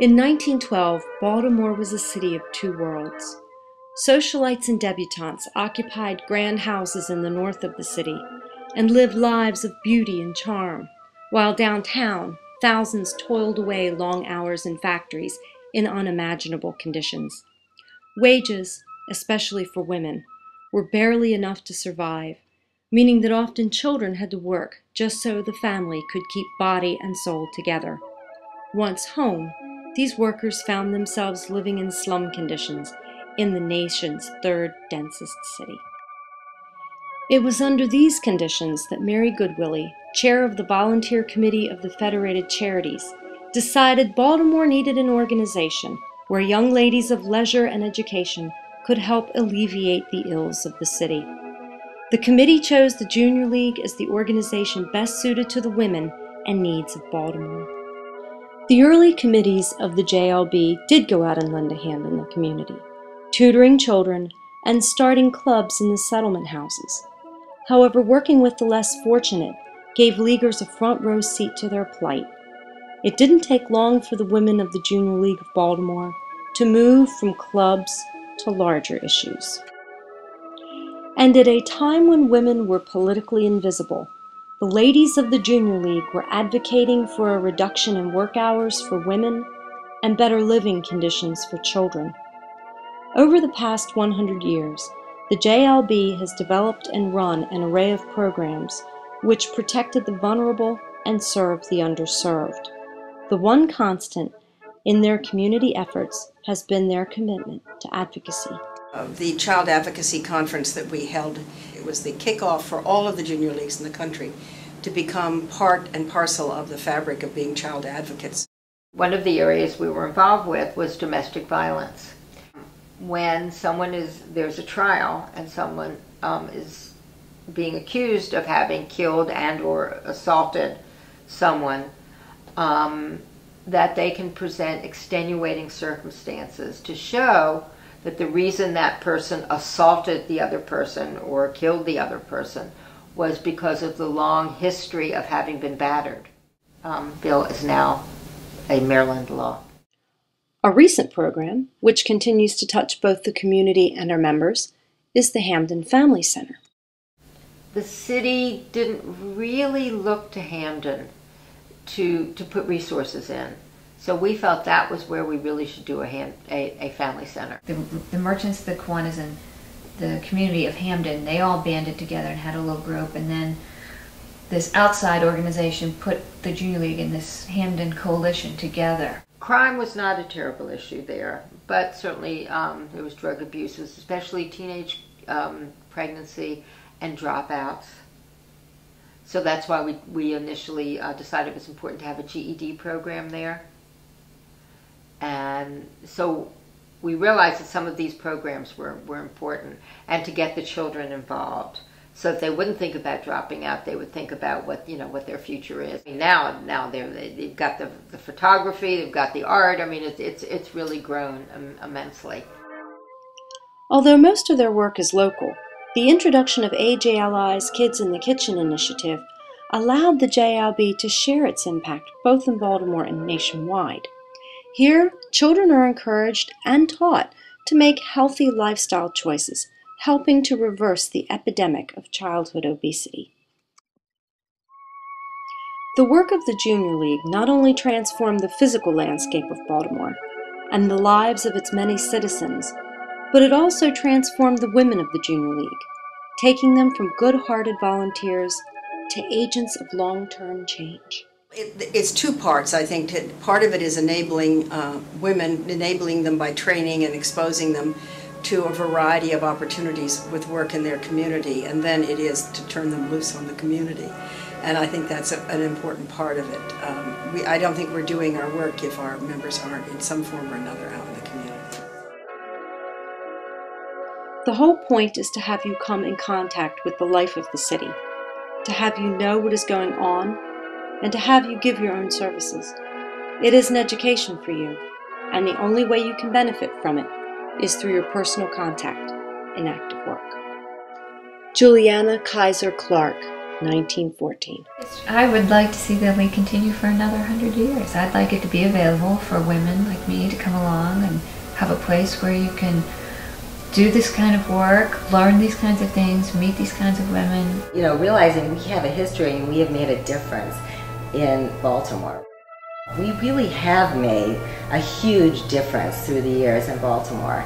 In 1912, Baltimore was a city of two worlds. Socialites and debutantes occupied grand houses in the north of the city and lived lives of beauty and charm, while downtown, thousands toiled away long hours in factories in unimaginable conditions. Wages, especially for women, were barely enough to survive, meaning that often children had to work just so the family could keep body and soul together. Once home, these workers found themselves living in slum conditions in the nation's third densest city. It was under these conditions that Mary Goodwillie, chair of the Volunteer Committee of the Federated Charities, decided Baltimore needed an organization where young ladies of leisure and education could help alleviate the ills of the city. The committee chose the Junior League as the organization best suited to the women and needs of Baltimore. The early committees of the JLB did go out and lend a hand in the community, tutoring children and starting clubs in the settlement houses. However, working with the less fortunate gave Leaguers a front row seat to their plight. It didn't take long for the women of the Junior League of Baltimore to move from clubs to larger issues. And at a time when women were politically invisible, the ladies of the Junior League were advocating for a reduction in work hours for women and better living conditions for children. Over the past 100 years, the JLB has developed and run an array of programs which protected the vulnerable and served the underserved. The one constant in their community efforts has been their commitment to advocacy. The Child Advocacy Conference that we held, it was the kickoff for all of the junior leagues in the country to become part and parcel of the fabric of being child advocates. One of the areas we were involved with was domestic violence. When there's a trial and someone is being accused of having killed and or assaulted someone, that they can present extenuating circumstances to show that the reason that person assaulted the other person or killed the other person was because of the long history of having been battered. Bill is now a Maryland law. A recent program, which continues to touch both the community and our members, is the Hamden Family Center. The city didn't really look to Hamden to put resources in. So we felt that was where we really should do a family center. The merchants, the Kiwanis, and the community of Hamden, they all banded together and had a little group, and then this outside organization put the Junior League and this Hamden coalition together. Crime was not a terrible issue there, but certainly there was drug abuse, especially teenage pregnancy and dropouts. So that's why we initially decided it was important to have a GED program there. And so we realized that some of these programs were important, and to get the children involved, so that they wouldn't think about dropping out. They would think about what their future is. I mean, now they've got the photography, they've got the art. I mean, it's really grown immensely. Although most of their work is local, the introduction of AJLI's Kids in the Kitchen initiative allowed the JLB to share its impact both in Baltimore and nationwide. Here, children are encouraged and taught to make healthy lifestyle choices, helping to reverse the epidemic of childhood obesity. The work of the Junior League not only transformed the physical landscape of Baltimore and the lives of its many citizens, but it also transformed the women of the Junior League, taking them from good-hearted volunteers to agents of long-term change. It's two parts, I think. Part of it is enabling women, enabling them by training and exposing them to a variety of opportunities with work in their community, and then it is to turn them loose on the community. And I think that's an important part of it. I don't think we're doing our work if our members aren't in some form or another out in the community. The whole point is to have you come in contact with the life of the city, to have you know what is going on, and to have you give your own services. It is an education for you, and the only way you can benefit from it is through your personal contact and active work. Juliana Kaiser Clark, 1914. I would like to see the league continue for another 100 years. I'd like it to be available for women like me to come along and have a place where you can do this kind of work, learn these kinds of things, meet these kinds of women. You know, realizing we have a history and we have made a difference in Baltimore. We really have made a huge difference through the years in Baltimore.